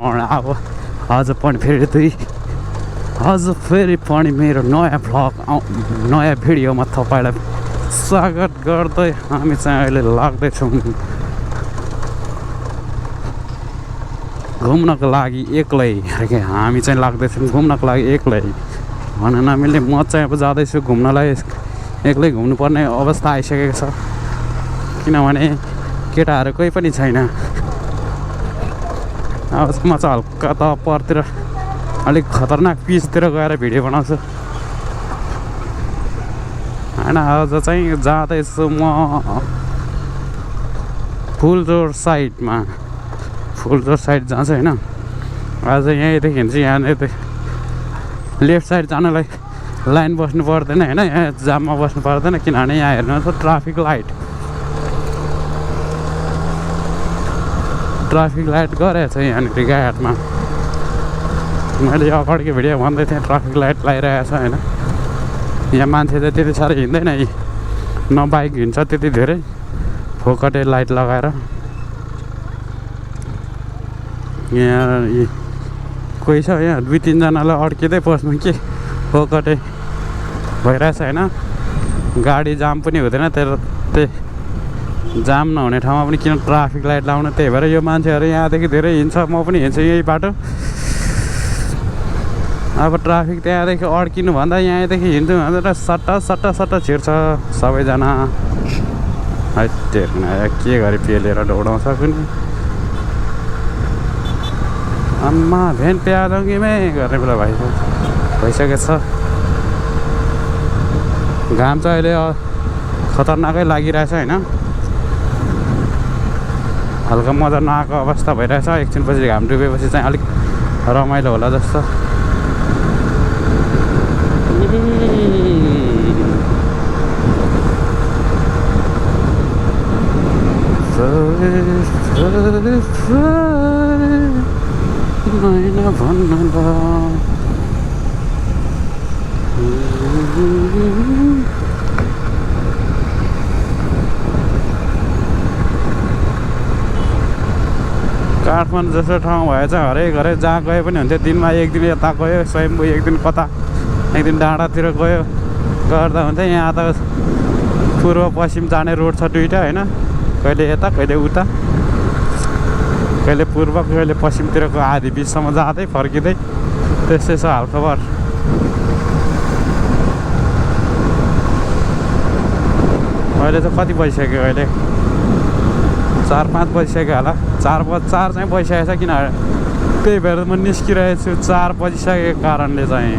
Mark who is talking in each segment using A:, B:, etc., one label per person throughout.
A: अब आज पनि फेरि मेरो नयाँ भ्लग नयाँ भिडियोमा तपाईँलाई स्वागत गर्दै हामी चाहिँ अहिले लाग्दैछौँ घुम्नको लागि एक्लै। हामी चाहिँ लाग्दैछौँ घुम्नको लागि एक्लै भन्न नमिल्ने। म चाहिँ अब जाँदैछु घुम्नलाई, एक्लै घुम्नुपर्ने अवस्था आइसकेको छ किनभने केटाहरू कोही पनि छैन। अब म चाहिँ हल्का त परतिर अलिक खतरनाक पिचतिर गएर भिडियो बनाउँछु होइन। आज चाहिँ जाँदैछु म फुलजोर साइडमा, फुलजोर साइड जान्छ होइन। आज यहीँदेखि चाहिँ यहाँनिर लेफ्ट साइड जानलाई लाइन बस्नु पर्दैन होइन, यहाँ जाममा बस्नु पर्दैन किनभने यहाँ हेर्नुहोस् ट्राफिक लाइट गरेको छ यहाँनिर गाडीमा। मैले अगाडिको भिडियो भन्दै थिएँ ट्राफिक लाइट लगाइरहेको छ होइन। यहाँ मान्छे चाहिँ त्यति साह्रो हिँड्दैन, न बाइक हिँड्छ त्यति धेरै, फोकटे लाइट लगाएर। यहाँ कोही छ यहाँ 2-3 जनालाई अड्किँदै पस्नु के फोकटे भइरहेछ होइन। गाडी जाम पनि हुँदैन, त्यही जाम नहुने ठाउँमा पनि किन ट्राफिक लाइट लाउनु। त्यही भएर यो मान्छेहरू यहाँदेखि धेरै हिँड्छ, म पनि हिँड्छु यही बाटो। अब ट्राफिक त्यहाँदेखि अड्किनुभन्दा यहाँदेखि हिँड्छु भनेर सट्टा छिर्छ सबैजना। है के गरी पेलेर दौडाउँछ कुनै आम्मा भेन प्या दूँगी मैं गर्ने बेला भइसकेको छ। घाम चाहिँ अहिले खतरनाकै लागिरहेछ होइन, हल्का मजा नआएको अवस्था भइरहेछ। एकछिनपछि घाम डुबेपछि चाहिँ अलिक रमाइलो होला जस्तो। काठमाडौँ जस्तो ठाउँ भए चाहिँ हरेक जहाँ गए पनि हुन्थ्यो। दिनमा एक दिन यता गयो स्वयम्भू, एक दिन कता, एक दिन डाँडातिर गयो गर्दा हुन्थ्यो। यहाँ त पूर्व पश्चिम जाने रोड छ दुईवटा होइन, कहिले यता कहिले उता, कहिले पूर्व कहिले पश्चिमतिरको आधी बिचसम्म जाँदै फर्किँदै त्यस्तै छ हालखबर। अहिले चाहिँ कति बजिसक्यो, अहिले 4-5 बजिसक्यो होला। 4 चाहिँ बजिसकेको छ किनभने त्यही भएर म निस्किरहेको छु 4 बजिसकेको कारणले चाहिँ।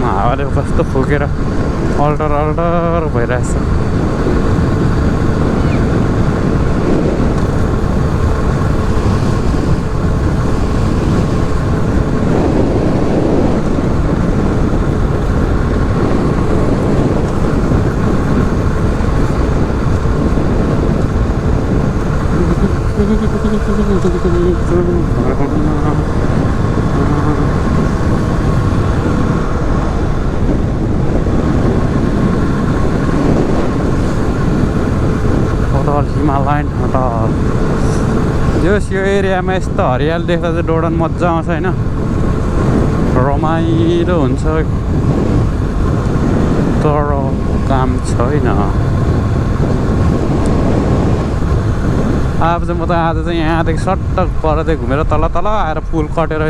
A: हावाले कस्तो फुकेर अल्टर भइरहेछ। हिमालयन होटल यो एरियामा यस्तो हरियाली देख्दा चाहिँ डोडन मजा आउँछ होइन, रमाइलो हुन्छ। तर काम छैन। अब चाहिँ म त आज चाहिँ यहाँदेखि सट्टक परदै घुमेर तल आएर पुल कटेर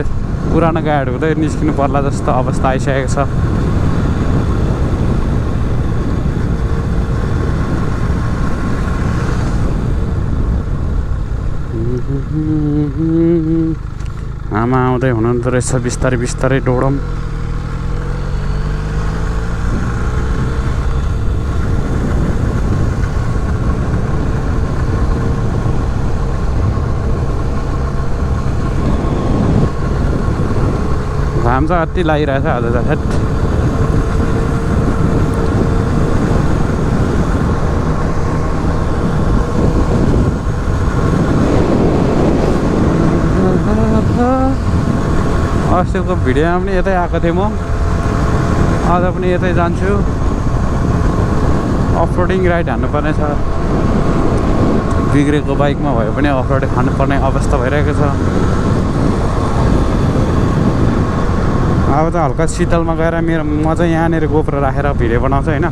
A: पुरानो गाडी हुँदै निस्किनु पर्ला जस्तो अवस्था आइसकेको छ। आमा आउँदै हुनुहुँदो रहेछ बिस्तारै डोडम। घाम चाहिँ अति लागिरहेछ आज त। अस्तिको भिडियोमा पनि यतै आएको थिएँ म। आज पनि यतै जान्छु अफरोडिङ राइड हान्नुपर्ने छ बिग्रेको बाइकमा भए पनि अफरोड हान्नुपर्ने अवस्था भइरहेको छ अब त हल्का शीतलमा गएर म चाहिँ यहाँनिर गोप्रो राखेर भिडियो बनाउँछु होइन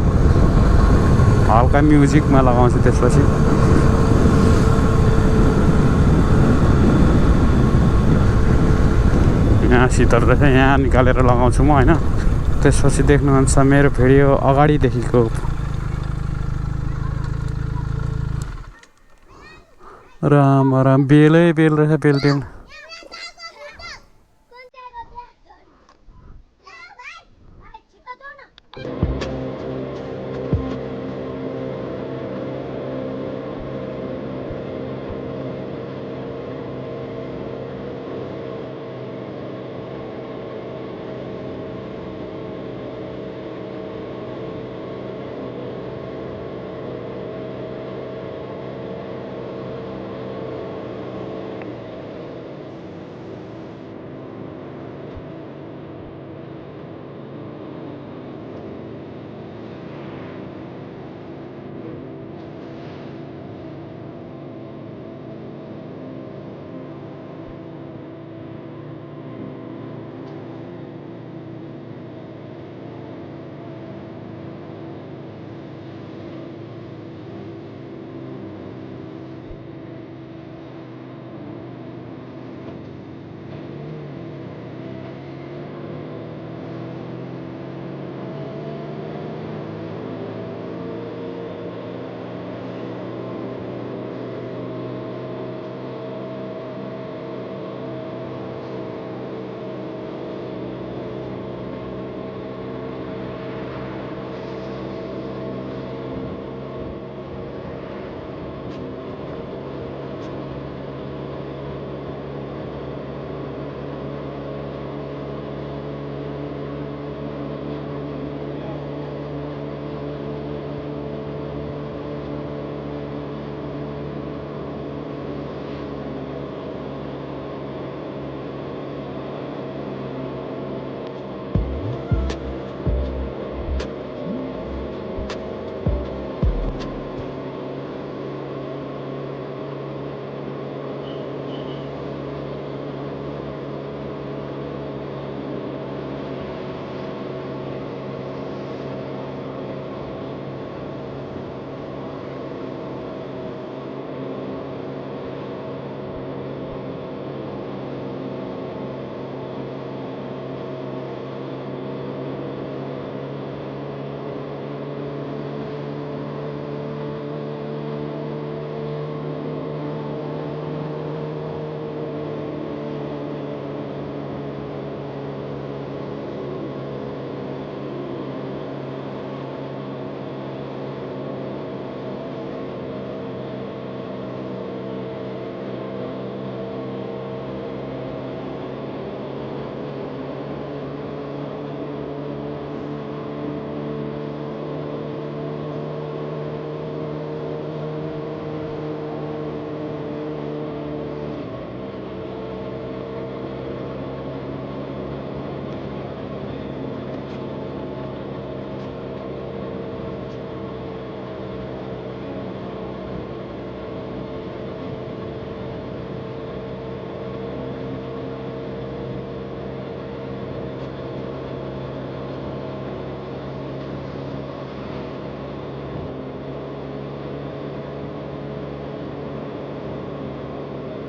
A: हल्का म्युजिकमा लगाउँछु त्यसपछि यहाँ शीतल रहेछ यहाँ निकालेर लगाउँछु म होइन त्यसपछि देख्नुहुन्छ मेरो भिडियो अगाडिदेखिको राम राम बेलै बेल रहेछ बेल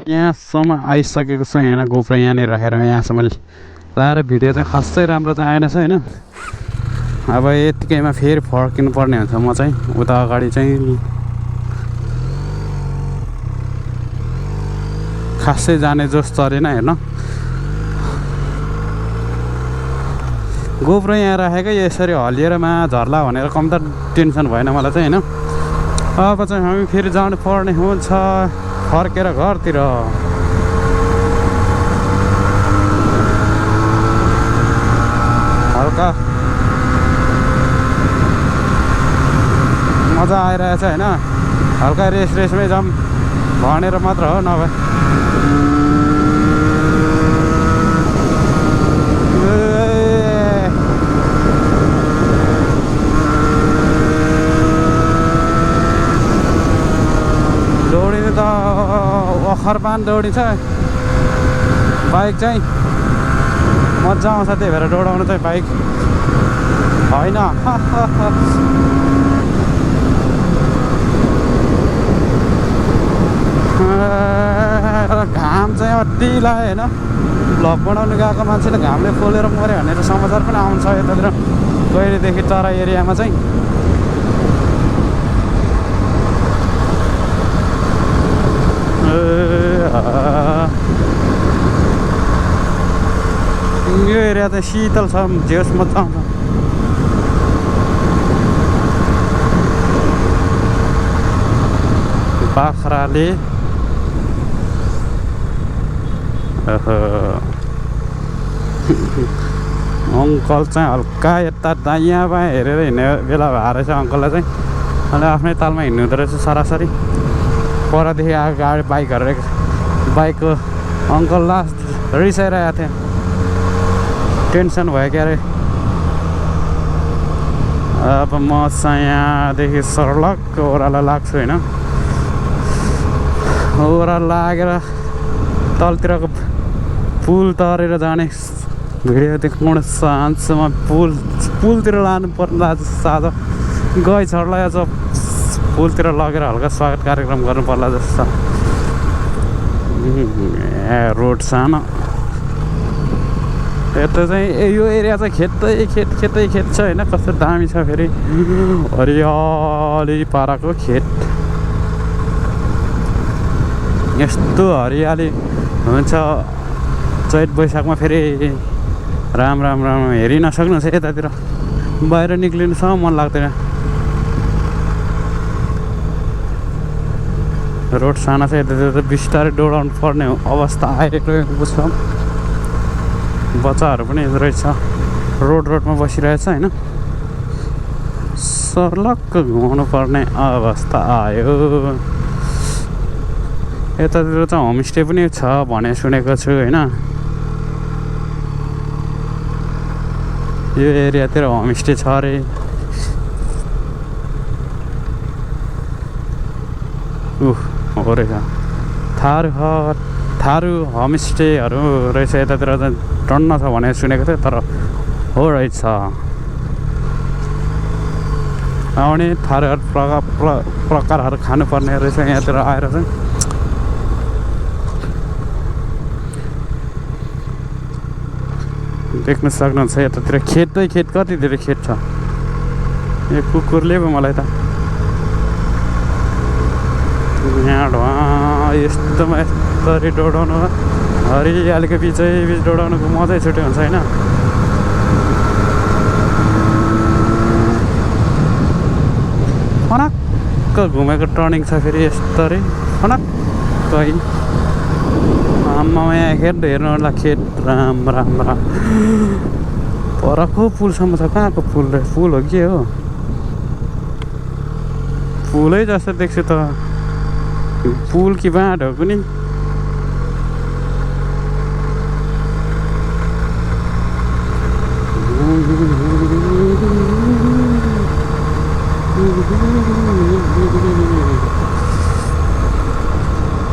A: यहाँसम्म आइसकेको छ यहाँ गोप्रो यहाँनिर राखेर यहाँसम्म लाएर भिडियो चाहिँ खासै राम्रो चाहिँ आएन छ होइन अब यतिकैमा फेरि फर्किनु पर्ने हुन्छ म चाहिँ उता अगाडि चाहिँ खासै जाने जोस चरेन हेर्न गोप्रो यहाँ राखेकै यसरी हल्लिएरमा झर्ला भनेर कम त टेन्सन भएन मलाई चाहिँ होइन अब चाहिँ हामी फेरि जानु पर्ने हुन्छ फर्केर घरतिर हल्का मजा आइरहेछ होइन हल्का रेसमै जाऊँ भनेर मात्र हो नभए खरपान दौडिन्छ बाइक चाहिँ मजा आउँछ त्यही भएर दौडाउनु चाहिँ बाइक होइन घाम चाहिँ अति लाग्यो होइन भ्लग बनाउनु गएको मान्छेले घामले पोलेर मऱ्यो भनेर समाचार पनि आउँछ यतातिर कहिलेदेखि तराई एरियामा चाहिँ यो एरिया चाहिँ शीतल छ जेस मजा आउँछ बाख्राले अङ्कल चाहिँ हल्का यता दायाँ बायाँ हेरेर हिँड्ने बेला भएर रहेछ अङ्कललाई चाहिँ अनि आफ्नै तालमा हिँड्नु हुँदो रहेछ सरासरी परदेखि आएको गाडी बाइकहरू बाइकको अङ्कल लास्ट रिसाइरहेको थियो टेन्सन भयो क्या अरे अब म चाहिँ यहाँदेखि सर्लक ओह्रालो लाग्छु होइन ओह्रालो लागेर तलतिरको पुल तरेर जाने भिडियो देखाउन चाहन्छु म पुलतिर लानु पर्ने आज साँझ गई छर्लाई आज पुलतिर लगेर हल्का स्वागत कार्यक्रम गर्नु पर्ला जस्तो रोड सानो यता चाहिँ यो एरिया चाहिँ खेतै खेत छ होइन कस्तो दामी छ फेरि हरियाली पाराको खेत यस्तो हरियाली हुन्छ चैत वैशाखमा फेरि राम हेरि नसक्नुहुन्छ यतातिर बाहिर निक्लिनुसम्म मन लाग्दैन रोड सानो छ यतातिर त बिस्तारै दौडाउनु पर्ने अवस्था आइरहेको छ बच्चाहरू पनि रहेछ रोडमा बसिरहेछ होइन सर्लक्क घुमाउनु पर्ने अवस्था आयो यतातिर चाहिँ होमस्टे पनि छ भने सुनेको छु होइन यो एरियातिर होमस्टे छ अरे हो रहेछ थारू होमस्टेहरू रहेछ यतातिर चाहिँ टन्न छ भने सुनेको थिएँ तर हो रहेछ आउने थारूहरू प्रकारहरू खानुपर्ने रहेछ यहाँतिर आएर चाहिँ देख्न सक्नुहुन्छ यतातिर खेतै खेत कति धेरै खेत छ यो कुकुरले पो मलाई त यहाँ यस्तोमा यस्तरी दौडाउनु हरियालीको बिच दौडाउनुको मजै छुट्टै हुन्छ होइन फनक्क घुमेको टर्निङ छ फेरि यस्तरी फनक्कै आम्मा यहाँ हेर्नु खेत राम परको पुलसम्म छ कहाँको पुल पुल हो के हो पुलै जस्तो देख्छु त पुल कि बाँध हो कुनै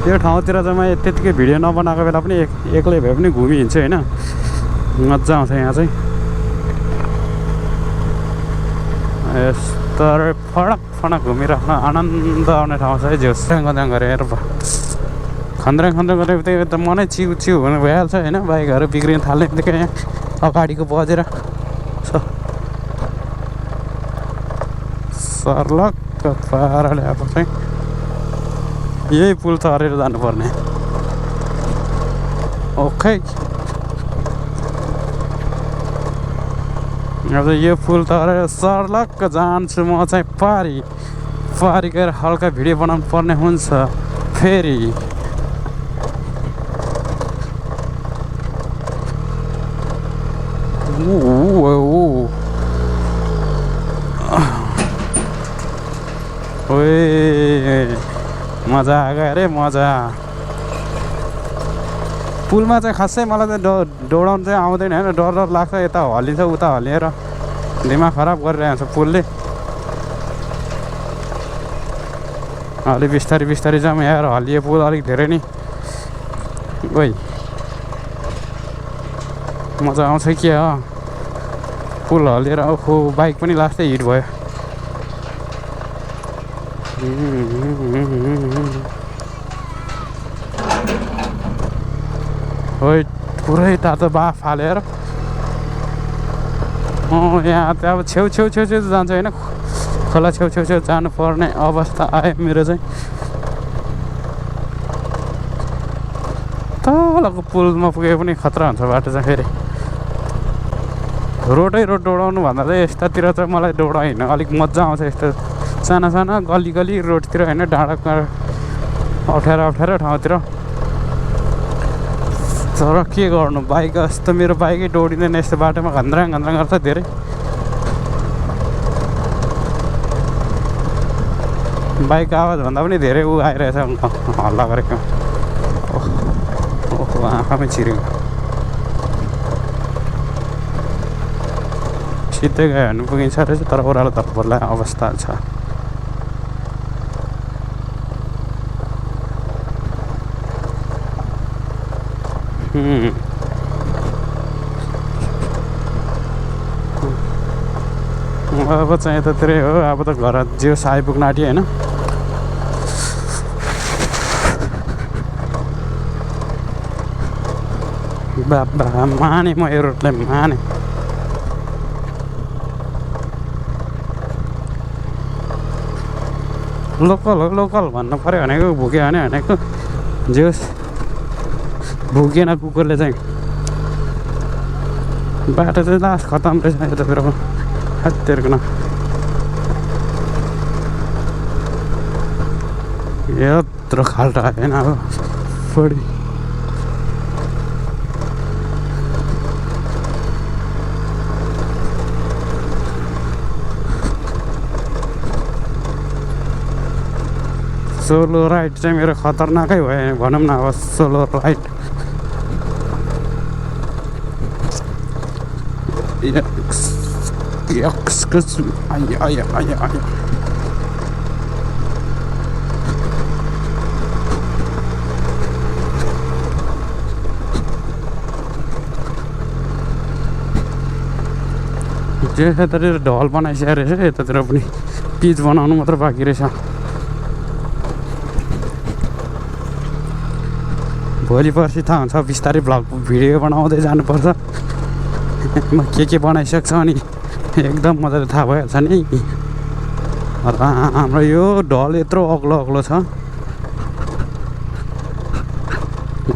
A: यो ठाउँतिर चाहिँ म त्यतिकै भिडियो नबनाएको बेला पनि एक्लै भए पनि घुमिहिँड्छु होइन मजा आउँछ यहाँ चाहिँ यस्तो फडक घुमिराख्न आनन्द आउने ठाउँ छ है झ्याङ गरेर खन्द्राङ गरेर त्यही त मनै चिउ हुनु भइहाल्छ होइन बाइकहरू बिग्रिन थाल्ने बित्तिकै यहाँ अगाडिको बजेर सर्लक्क पाराले अब चाहिँ यही पुल तरेर जानुपर्ने ओके अब यो पुल तरेर सर्लक्क जान्छु म चाहिँ पारी गएर हल्का भिडियो बनाउनु पर्ने हुन्छ फेरि मजा आयो अरे मजा पुलमा चाहिँ खासै मलाई चाहिँ दौडाउनु चाहिँ आउँदैन होइन डर लाग्छ यता हल्लिन्छ उता हल्लिएर दिमाग खराब गरिरहेको छ पुलले अलि बिस्तारै जाउँ यहाँ हल्लिए पुल अलिक धेरै नै ओइ मजा आउँछ के हो पुल हलेर ओहो बाइक पनि लास्टै हिट भयो ओइ पुरै तातो बाफ हालेर यहाँ त अब छेउ जान्छ होइन खोला छेउ जानुपर्ने अवस्था आयो मेरो चाहिँ तलको पुलमा पुगे पनि खतरा हुन्छ बाटो चाहिँ फेरि रोड दौडाउनु भन्दा चाहिँ यतातिर चाहिँ मलाई दौडाइन अलिक मजा आउँछ यस्तो साना गली रोडतिर होइन डाँडा अप्ठ्यारो ठाउँतिर तर के गर्नु बाइक जस्तो मेरो बाइकै दौडिँदैन यस्तो बाटोमा घन्द्राङ गर्छ धेरै बाइक आवाज भन्दा पनि धेरै ऊ आइरहेछ हल्ला गरेको ओहो आँखामै छिर्यो सिधै गयो भने पुगिन्छ रहेछ तर ओह्रालो तर्फलाई अवस्था छ अब चाहिँ यतातिरै हो अब त घर जियोस् आइपुग्न आँट्यो होइन बाबा माने म यो रोडलाई माने लोकल भन्नु पऱ्यो भनेको भुक्यो भनेको जियोस् भुकेन कुकुरले चाहिँ बाटो चाहिँ लास्ट खतम रहेछ यतातिरको हत्तेरको न यत्रो खाल्टो आएन अब बढी सोलो राइड चाहिँ मेरो खतरनाकै भयो भनौँ न अब सोलो राइड आयो यतातिर ढल बनाइसकेको रहेछ यतातिर पनि पिच बनाउनु मात्र बाँकी रहेछ भोलि पर्सि थाहा हुन्छ बिस्तारै भ्लग भिडियो बनाउँदै जानुपर्छ म के बनाइसक्छ अनि एकदम मजाले थाहा भइहाल्छ नि र हाम्रो यो ढल यत्रो अग्लो छ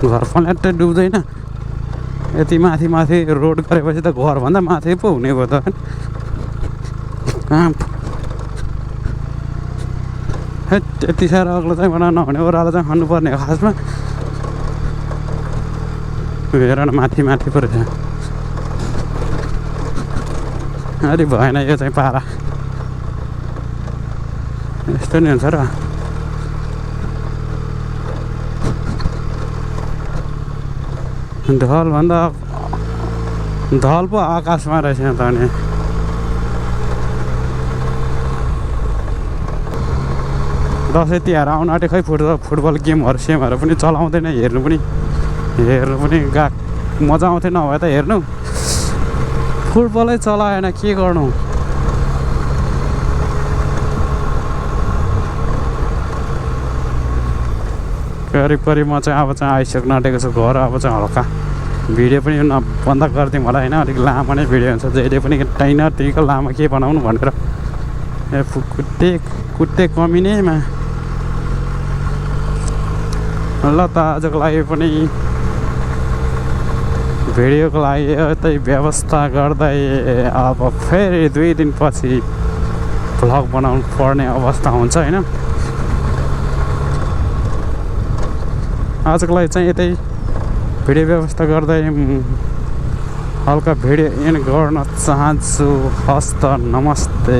A: घर फ्ल्याट्टै डुब्दैन यति माथि रोड गरेपछि त घरभन्दा माथि पो हुने भयो त त्यति साह्रो अग्लो चाहिँ बनाउनु नहुने ओह्रालो चाहिँ खन्नुपर्ने हो खासमा हेर न माथि पो रहेछ अलि भएन यो चाहिँ पारा यस्तो नि हुन्छ र ढल पो आकाशमा रहेछ त अनि दसैँ तिहार आउन आँट्यो खै फुटबल गेमहरू सेमहरू पनि चलाउँदैन हेर्नु पनि मजा आउँथ्यो नभए त हेर्नु फुटबलै चलाएन के गर्नु करिब म चाहिँ अब चाहिँ आइसक्न आँटेको छु घर अब चाहिँ हल्का भिडियो पनि बन्द गरिदिउँ होला होइन अलिक लामो नै भिडियो हुन्छ जहिले पनि टाइनको लामो के बनाउनु भनेर कुट्टे कमिनेमा ल त आजको लागि पनि भिडियोको लागि यतै व्यवस्था गर्दै अब फेरि 2 दिनपछि भ्लग बनाउनु पर्ने अवस्था हुन्छ होइन आजको लागि चाहिँ यतै भिडियो व्यवस्था गर्दै हल्का भिडियो एन्ड गर्न चाहन्छु हस्त नमस्ते।